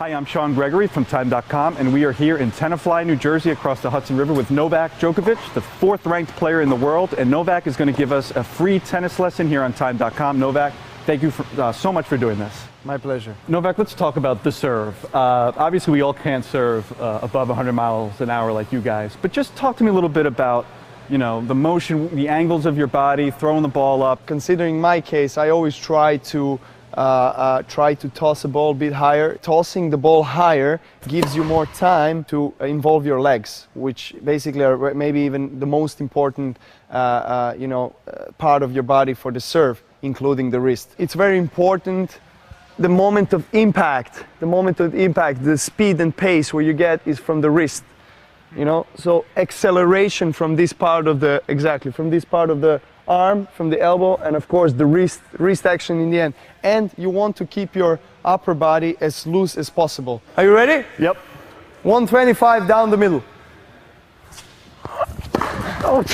Hi, I'm Sean Gregory from Time.com, and we are here in Tenafly, New Jersey, across the Hudson River with Novak Djokovic, the 4th-ranked player in the world. And Novak is going to give us a free tennis lesson here on Time.com. Novak, thank you so much for doing this. My pleasure. Novak, let's talk about the serve. Obviously, we all can't serve above 100 miles an hour like you guys, but just talk to me a little bit about, you know, the motion, the angles of your body, throwing the ball up. Considering my case, I always try to toss a ball a bit higher. Tossing the ball higher gives you more time to involve your legs, which basically are maybe even the most important part of your body for the serve, including the wrist. It's very important. The moment of impact, the speed and pace where you get is from the wrist. You know, so acceleration from this part of the, from this part of the arm, from the elbow, and of course the wrist action in the end. And you want to keep your upper body as loose as possible. Are you ready? Yep. 125 down the middle. Oh.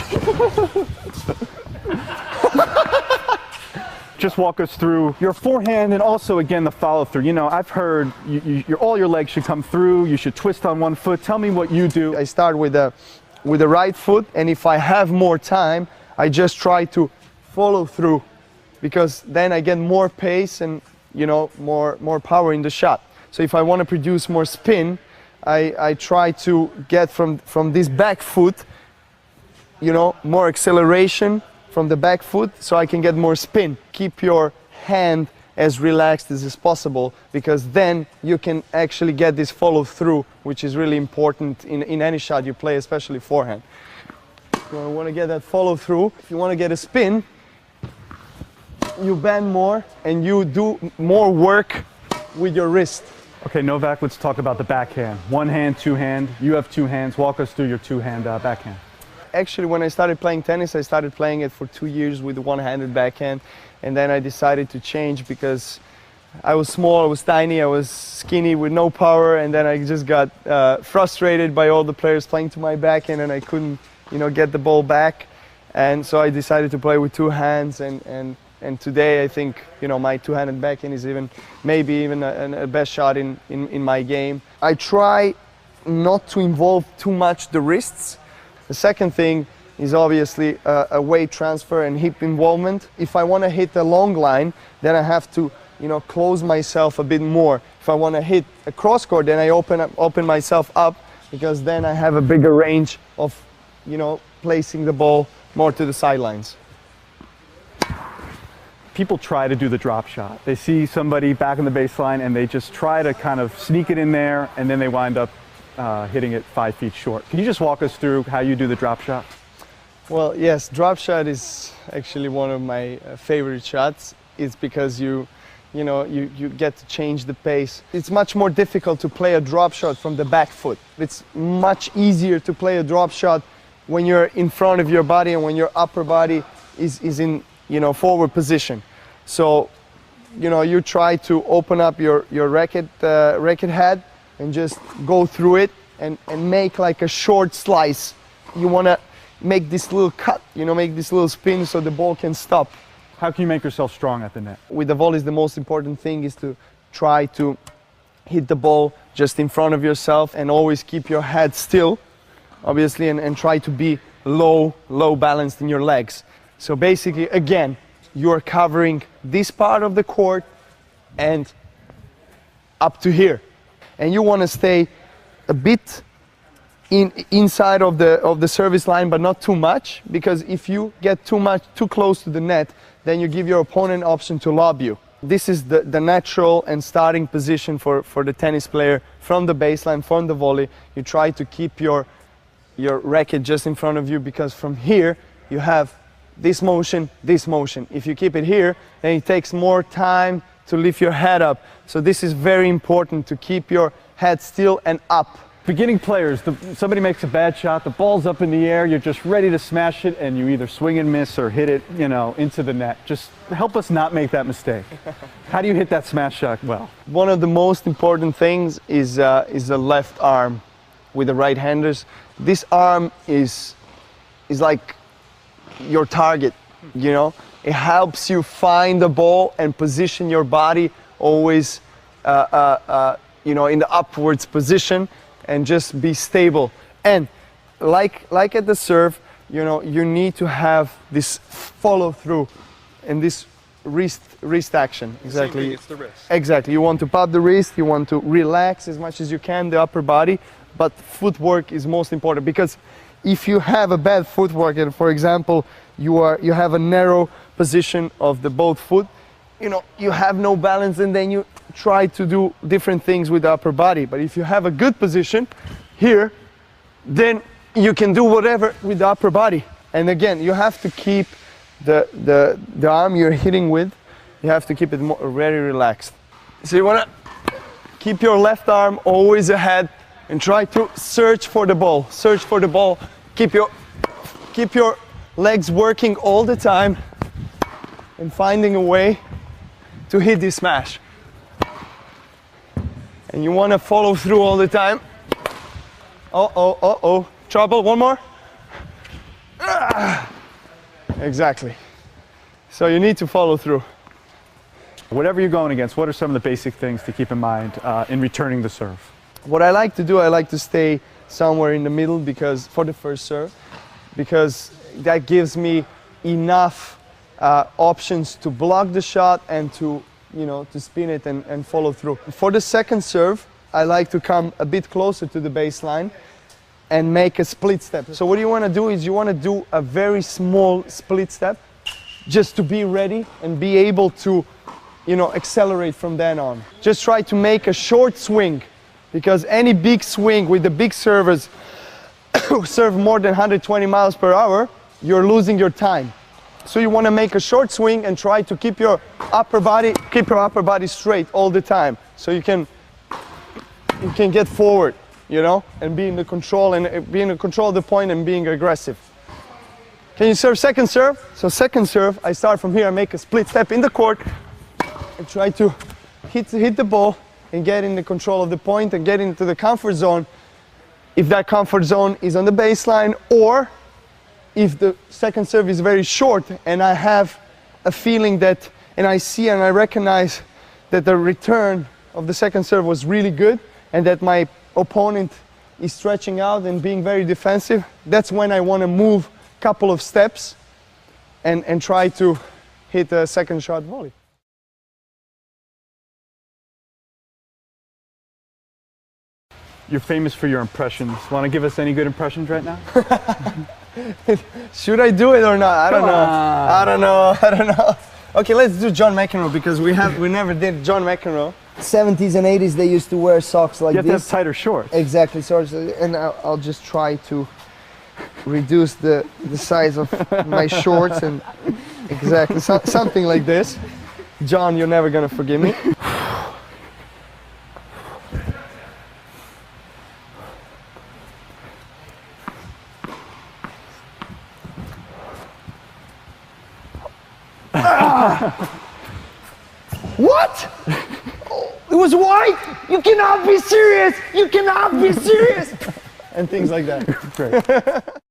Just walk us through your forehand and also, again, the follow-through. You know, I've heard all your legs should come through, you should twist on one foot. Tell me what you do. I start with the right foot, and if I have more time, I just try to follow through, because then I get more pace and, you know, more power in the shot. So if I want to produce more spin, I try to get from this back foot, you know, more acceleration from the back foot, so I can get more spin. Keep your hand as relaxed as possible, because then you can actually get this follow through, which is really important in any shot you play, especially forehand. You want to get that follow through. If you want to get a spin, you bend more and you do more work with your wrist. Okay, Novak, let's talk about the backhand. One hand, two hand. You have two hands. Walk us through your two-hand backhand. Actually, when I started playing tennis, I started playing it for 2 years with the one-handed backhand, and then I decided to change because I was small, I was tiny, I was skinny with no power, and then I just got frustrated by all the players playing to my backhand, and I couldn't, you know, get the ball back. And so I decided to play with two hands, and today I think, you know, my two-handed backhand is maybe even a best shot in my game. I try not to involve too much the wrists. The second thing is obviously a weight transfer and hip involvement. If I want to hit a long line, then I have to, you know, close myself a bit more. If I want to hit a cross court, then I open myself up, because then I have a bigger range of, you know, placing the ball more to the sidelines. People try to do the drop shot. They see somebody back in the baseline and they just try to kind of sneak it in there, and then they wind up hitting it 5 feet short. Can you just walk us through how you do the drop shot? Well, yes, drop shot is actually one of my favorite shots. It's because you get to change the pace. It's much more difficult to play a drop shot from the back foot. It's much easier to play a drop shot when you're in front of your body and when your upper body is in, you know, forward position. So, you know, you try to open up your racket head and just go through it and make like a short slice. You want to make this little cut, you know, make this little spin so the ball can stop. How can you make yourself strong at the net? With the volleys, the most important thing is to try to hit the ball just in front of yourself and always keep your head still, obviously, and try to be low balanced in your legs. So basically, again, you're covering this part of the court and up to here. And you want to stay a bit inside of the service line, but not too much, because if you get too close to the net, then you give your opponent option to lob you. This is the natural and starting position for the tennis player from the baseline, from the volley. You try to keep your racket just in front of you, because from here you have this motion, this motion. If you keep it here, then it takes more time to lift your head up. So this is very important, to keep your head still and up. Beginning players, somebody makes a bad shot, the ball's up in the air, you're just ready to smash it, and you either swing and miss or hit it, you know, into the net. Just help us not make that mistake. How do you hit that smash shot well? One of the most important things is the left arm with the right-handers. This arm is like your target, you know. It helps you find the ball and position your body always you know, in the upwards position and just be stable. And like at the serve, you know, you need to have this follow through and this wrist action. Exactly. Same thing, it's the wrist. Exactly. You want to pop the wrist, you want to relax as much as you can the upper body, but footwork is most important, because if you have a bad footwork, and for example, you have a narrow position of the both foot, you know, you have no balance, and then you try to do different things with the upper body. But if you have a good position here, then you can do whatever with the upper body. And again, you have to keep the arm you're hitting with, you have to keep it very relaxed. So you want to keep your left arm always ahead and try to search for the ball. Search for the ball. Keep your legs working all the time and finding a way to hit this smash. And you want to follow through all the time. Uh-oh. Trouble, one more. Exactly. So you need to follow through. Whatever you're going against, what are some of the basic things to keep in mind in returning the serve? What I like to do, I like to stay somewhere in the middle, because for the first serve, because that gives me enough options to block the shot and to, you know, to spin it and follow through. For the second serve, I like to come a bit closer to the baseline and make a split step. So what you want to do is you want to do a very small split step, just to be ready and be able to, you know, accelerate from then on. Just try to make a short swing, because any big swing with the big servers who serve more than 120 miles per hour, you're losing your time. So you want to make a short swing and try to keep your upper body straight all the time, so you can get forward, you know, and be in the control of the point and being aggressive. Can you serve second serve? So second serve, I start from here, I make a split step in the court and try to hit the ball and get in the control of the point and get into the comfort zone, if that comfort zone is on the baseline, or if the second serve is very short and I have a feeling that, and I see and I recognize that the return of the second serve was really good and that my opponent is stretching out and being very defensive, that's when I want to move a couple of steps and try to hit a second shot volley. You're famous for your impressions. Want to give us any good impressions right now? Should I do it or not? I don't know. Okay, let's do John McEnroe, because we never did John McEnroe. 70s and 80s, they used to wear socks like this. You have to have tighter shorts. Exactly, and I'll just try to reduce the size of my shorts, and exactly something like this. John, you're never gonna forgive me. What? Oh, it was white? You cannot be serious! You cannot be serious! And things like that. Great.